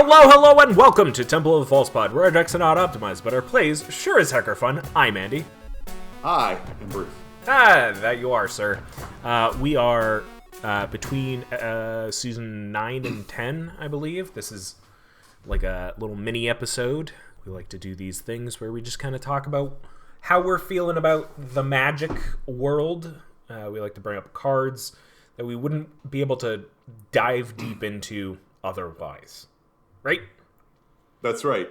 Hello, and welcome to Temple of the False Pod, where our decks are not optimized, but our plays sure as heck are fun. I'm Andy. Hi, I'm Bruce. That you are, sir. We are between season 9 and 10, I believe. This is like a little mini episode. We like to do these things where we just kind of talk about how we're feeling about the Magic world. We like to bring up cards that we wouldn't be able to dive deep into otherwise. Right? That's right.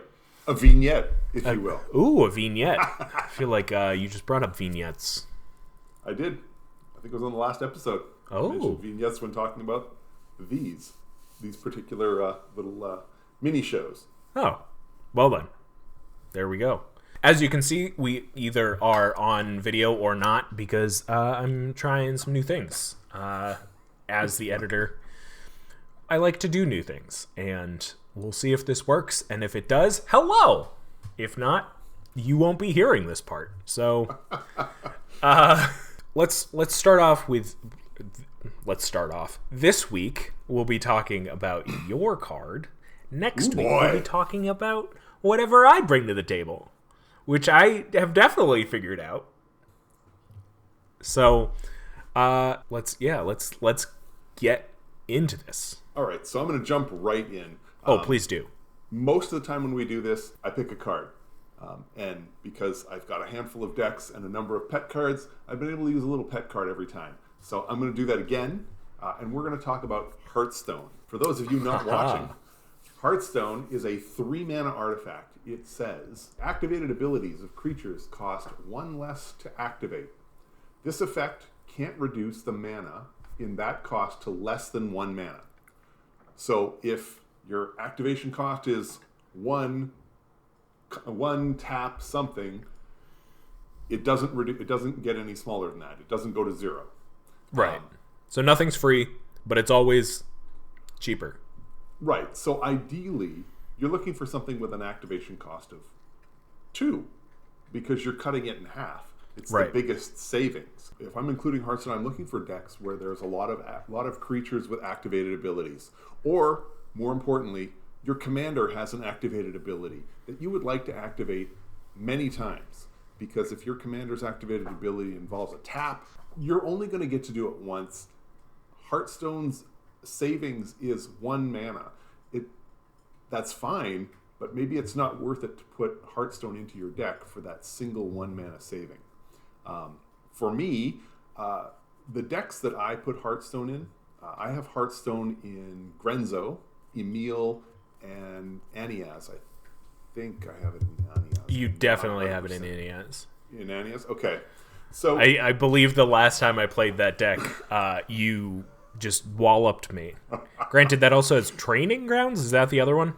A vignette, if you will. Ooh, a vignette. I feel like you just brought up vignettes. I did. I think it was on the last episode. Oh. I mentioned vignettes when talking about these particular little mini shows. Oh, well then. There we go. As you can see, we either are on video or not because I'm trying some new things. As the editor, I like to do new things, and we'll see if this works, and if it does, hello! If not, you won't be hearing this part. So, let's start off with... This week, we'll be talking about your card. Next week, we'll be talking about whatever I bring to the table, which I have definitely figured out. So, let's get into this. All right, so I'm going to jump right in. Oh, please do. Most of the time when we do this, I pick a card. And because I've got a handful of decks and a number of pet cards, I've been able to use a little pet card every time. So I'm going to do that again, and we're going to talk about Hearthstone. For those of you not watching, Hearthstone is a 3-mana artifact. It says, activated abilities of creatures cost 1 less to activate. This effect can't reduce the mana in that cost to less than 1 mana. So if your activation cost is one tap something, it doesn't get any smaller than that. It doesn't go to 0. Right. So nothing's free, but it's always cheaper. Right. So ideally, you're looking for something with an activation cost of 2, because you're cutting it in half. It's right. The biggest savings. If I'm including Hearthstone, I'm looking for decks where there's a lot of creatures with activated abilities. Or, more importantly, your commander has an activated ability that you would like to activate many times. Because if your commander's activated ability involves a tap, you're only going to get to do it once. Hearthstone's savings is 1 mana. That's fine, but maybe it's not worth it to put Hearthstone into your deck for that single 1 mana saving. For me, the decks that I put Hearthstone in, I have Hearthstone in Grenzo, Emil, and Aniaz. I think I have it in Aniaz. You definitely have it in Aniaz. In Aniaz? Okay. So I believe the last time I played that deck, you just walloped me. Granted, that also has Training Grounds. Is that the other one?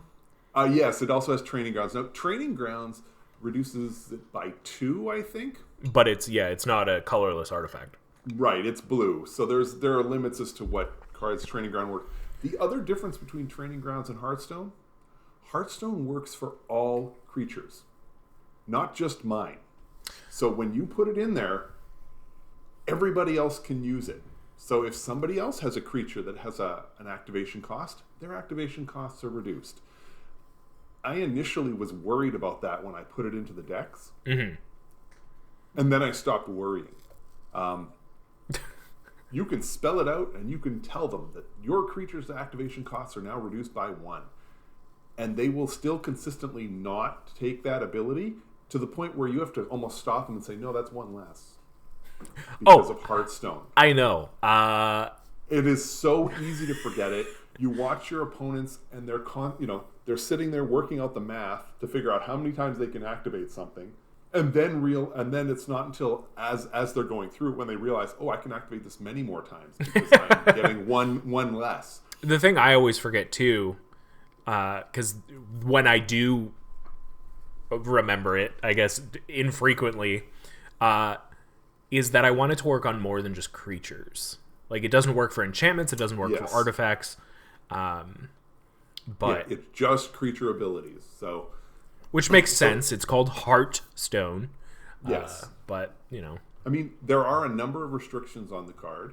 Yes, it also has Training Grounds. Now, Training Grounds reduces it by 2, I think. But it's not a colorless artifact. Right, it's blue. So there are limits as to what cards Training Ground work. The other difference between Training Grounds and Hearthstone works for all creatures, not just mine. So when you put it in there, everybody else can use it. So if somebody else has a creature that has an activation cost, their activation costs are reduced. I initially was worried about that when I put it into the decks. Mm-hmm. And then I stopped worrying. You can spell it out and you can tell them that your creature's activation costs are now reduced by 1. And they will still consistently not take that ability to the point where you have to almost stop them and say, no, that's 1 less. Because of Hearthstone. I know. It is so easy to forget it. You watch your opponents and they're sitting there working out the math to figure out how many times they can activate something. And then it's not until as they're going through it when they realize, oh, I can activate this many more times because I'm getting one less. The thing I always forget too, because when I do remember it, I guess infrequently, is that I want it to work on more than just creatures. Like, it doesn't work for enchantments, it doesn't work for artifacts, but it's just creature abilities. So. Which makes sense. It's called Hearthstone. Yes. But, I mean, there are a number of restrictions on the card,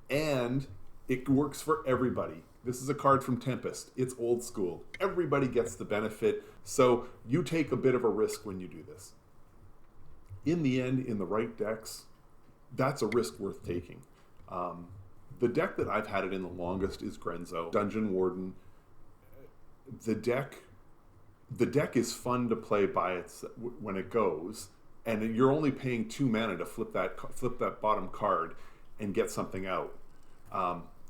and It works for everybody. This is a card from Tempest. It's old school. Everybody gets the benefit. So you take a bit of a risk when you do this. In the end, in the right decks, that's a risk worth taking. The deck that I've had it in the longest is Grenzo, Dungeon Warden. The deck is fun to play when it goes, and you're only paying 2 mana to flip that bottom card and get something out.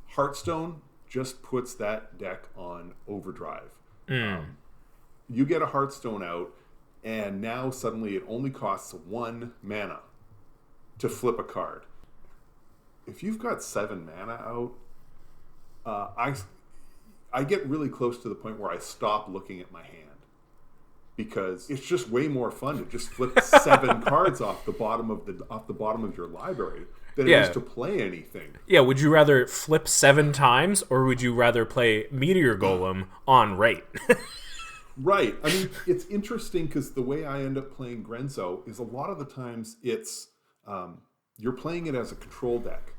Hearthstone just puts that deck on overdrive. You get a Hearthstone out, and now suddenly it only costs 1 mana to flip a card. If you've got 7 mana out, I get really close to the point where I stop looking at my hand, because it's just way more fun to just flip 7 cards off the bottom of your library than it is to play anything. Yeah, would you rather flip 7 times, or would you rather play Meteor Golem on rate? Right. I mean, it's interesting because the way I end up playing Grenzo is a lot of the times it's you're playing it as a control deck.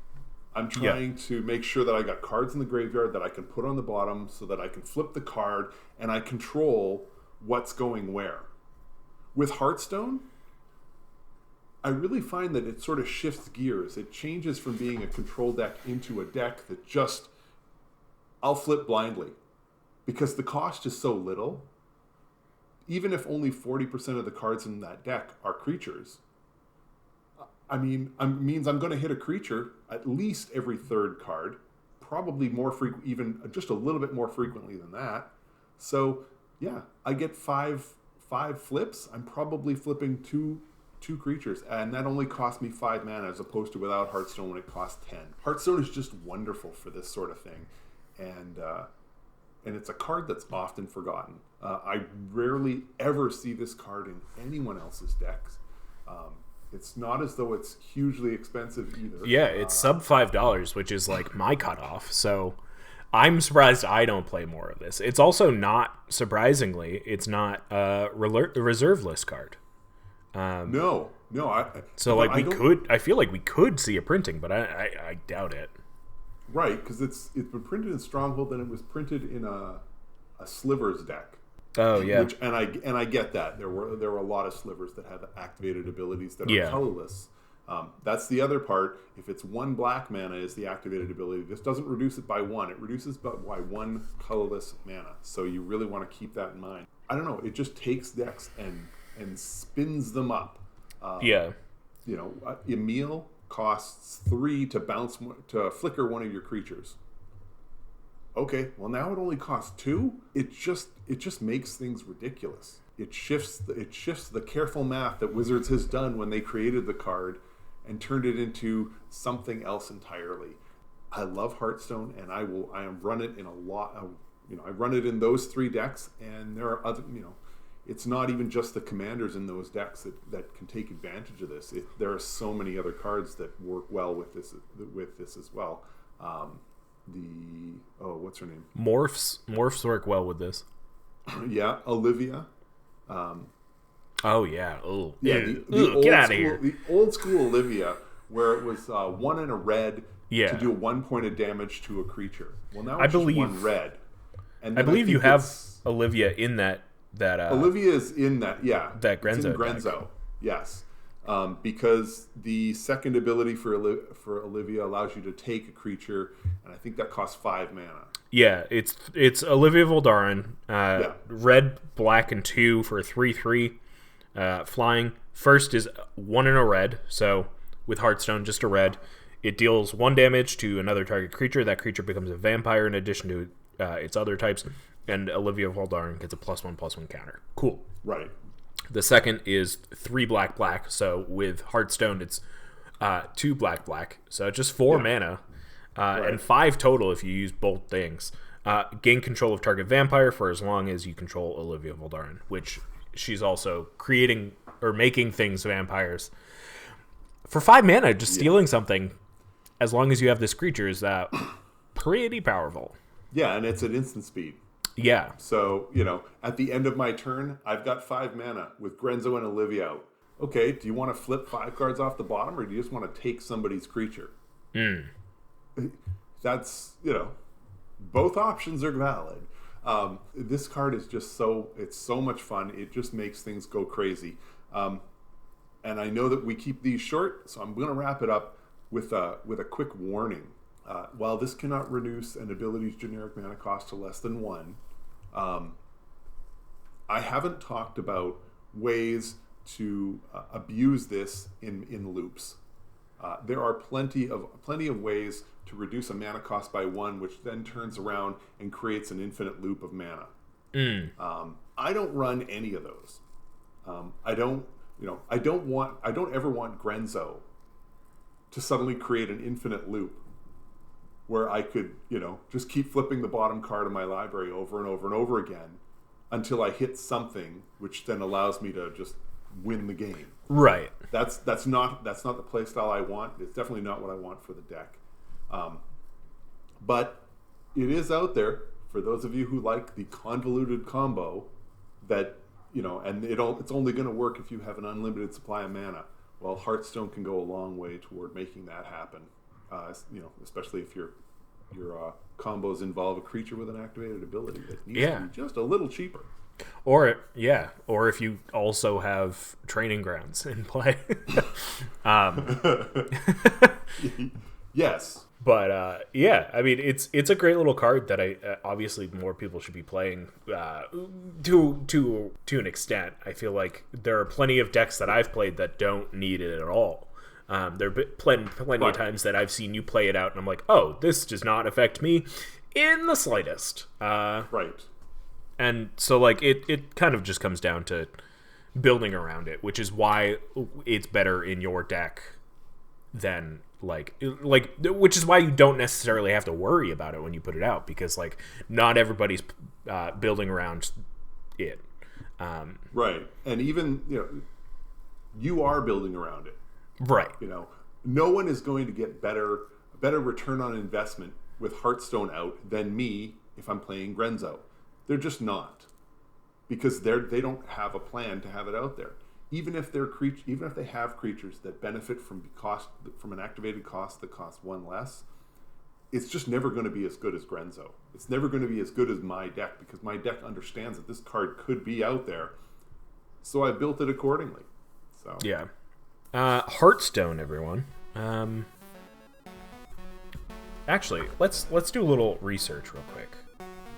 I'm trying to make sure that I got cards in the graveyard that I can put on the bottom so that I can flip the card and I control what's going where. With Hearthstone, I really find that it sort of shifts gears. It changes from being a control deck into a deck that just, I'll flip blindly. Because the cost is so little, even if only 40% of the cards in that deck are creatures, I mean, it means I'm going to hit a creature at least every 3rd card, probably more frequent, even just a little bit more frequently than that. So, yeah, I get five flips. I'm probably flipping two creatures, and that only cost me 5 mana as opposed to without Hearthstone when it costs 10. Hearthstone is just wonderful for this sort of thing, and it's a card that's often forgotten. I rarely ever see this card in anyone else's decks. It's not as though it's hugely expensive either. Yeah, it's sub $5, which is like my cutoff. So I'm surprised I don't play more of this. It's also not, surprisingly, it's not a reserve list card. No. I feel like we could see a printing, but I doubt it. Right, because it's been printed in Stronghold, and it was printed in a Slivers deck. Oh yeah, and I get that there were a lot of Slivers that have activated abilities that are colorless. That's the other part. If it's 1 black mana is the activated ability, this doesn't reduce it by 1. It reduces by 1 colorless mana. So you really want to keep that in mind. I don't know. It just takes decks and spins them up. Emil costs 3 to flicker one of your creatures. Okay, well now it only costs 2. It just makes things ridiculous. It shifts the careful math that Wizards has done when they created the card and turned it into something else entirely. I love Hearthstone, and I run it in a lot of, I run it in those 3 decks, and there are other, it's not even just the commanders in those decks that can take advantage of this. There are so many other cards that work well with this as well. What's her name? Morphs work well with this. Yeah, Olivia. Oh yeah. Oh yeah. Get out of here. The old school Olivia, where it was 1 and a red to do 1 point of damage to a creature. Well, now it's just 1 red. And I believe you have Olivia in that. Olivia is in that. Yeah, that Grenzo. It's in Grenzo. Deck. Yes. Because the second ability for Olivia allows you to take a creature, and I think that costs 5 mana. Yeah, it's Olivia Voldaren, red, black, and 2 for 3/3, flying. First is 1 and a red, so with Hearthstone, just a red. It deals 1 damage to another target creature. That creature becomes a vampire in addition to its other types, and Olivia Voldaren gets a +1/+1 counter. Cool. Right. The second is 3 black, so with Hearthstone it's 2 black, so just 4 mana, and 5 total if you use both things. Gain control of target vampire for as long as you control Olivia Voldaren, which she's also creating or making things vampires. For 5 mana, just stealing something, as long as you have this creature, is pretty powerful. Yeah, and it's at instant speed. Yeah. So, at the end of my turn, I've got 5 mana with Grenzo and Olivia out. Okay, do you want to flip 5 cards off the bottom, or do you just want to take somebody's creature? that's, both options are valid. This card is just it's so much fun. It just makes things go crazy. And I know that we keep these short, so I'm going to wrap it up with a quick warning. While this cannot reduce an ability's generic mana cost to less than 1, I haven't talked about ways to abuse this in loops. There are plenty of ways to reduce a mana cost by 1, which then turns around and creates an infinite loop of mana. I don't run any of those. I don't ever want Grenzo to suddenly create an infinite loop where I could, just keep flipping the bottom card of my library over and over and over again until I hit something which then allows me to just win the game. Right. That's not the play style I want. It's definitely not what I want for the deck. But it is out there for those of you who like the convoluted combo that, and it's only going to work if you have an unlimited supply of mana. Well, Hearthstone can go a long way toward making that happen. Especially if your combos involve a creature with an activated ability that needs to be just a little cheaper. Or if you also have training grounds in play. Yes. But I mean, it's a great little card that obviously more people should be playing to an extent. I feel like there are plenty of decks that I've played that don't need it at all. There have been plenty of times that I've seen you play it out, and I'm like, oh, this does not affect me in the slightest. Right. And so, like, it kind of just comes down to building around it, which is why it's better in your deck than, which is why you don't necessarily have to worry about it when you put it out, because, like, not everybody's building around it. Right. And even, you are building around it. Right. No one is going to get better return on investment with Hearthstone out than me if I'm playing Grenzo. They're just not, because they don't have a plan to have it out there. Even if they have creatures that benefit from an activated cost that costs 1 less, it's just never going to be as good as Grenzo. It's never going to be as good as my deck, because my deck understands that this card could be out there, so I built it accordingly. So yeah. Hearthstone, everyone. Actually, let's do a little research real quick.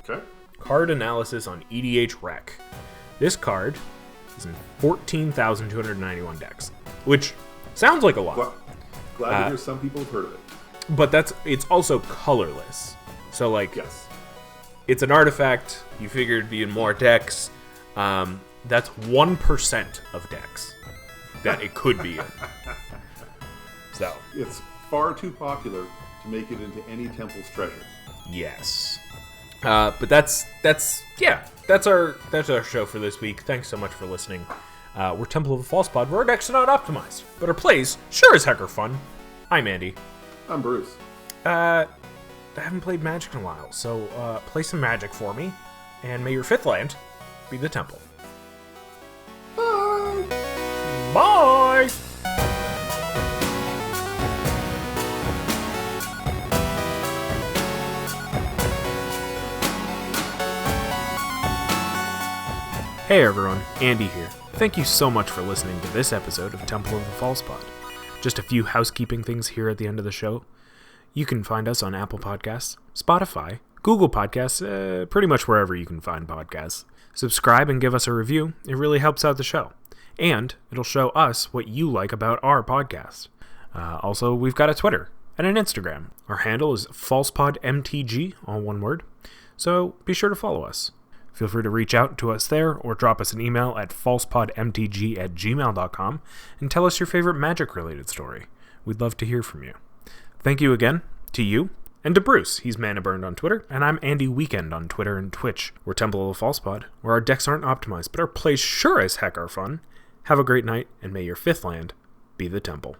Okay. Card analysis on EDH Rec. This card is in 14,291 decks, which sounds like a lot. Well, glad to hear some people have heard of it. But it's also colorless. So, like, yes, it's an artifact. You figure it'd be in more decks. That's 1% of decks that it could be in. So it's far too popular to make it into any temple's treasure. Yes. But that's our show for this week. Thanks so much for listening. We're Temple of the False Pod, where our decks are not optimized, but our plays sure as heck are fun. I'm Andy. I'm Bruce. I haven't played Magic in a while, so play some Magic for me, and may your 5th land be the Temple. Bye! Bye! Hey everyone, Andy here. Thank you so much for listening to this episode of Temple of the False Pod. Just a few housekeeping things here at the end of the show. You can find us on Apple Podcasts, Spotify, Google Podcasts, pretty much wherever you can find podcasts. Subscribe and give us a review. It really helps out the show. And it'll show us what you like about our podcast. Also, we've got a Twitter and an Instagram. Our handle is FalsePodMTG, all one word. So be sure to follow us. Feel free to reach out to us there or drop us an email at falsepodmtg@gmail.com and tell us your favorite Magic-related story. We'd love to hear from you. Thank you again to you and to Bruce. He's Mana Burned on Twitter, and I'm Andy Weekend on Twitter and Twitch. We're Temple of the False Pod, where our decks aren't optimized, but our plays sure as heck are fun. Have a great night, and may your 5th land be the Temple.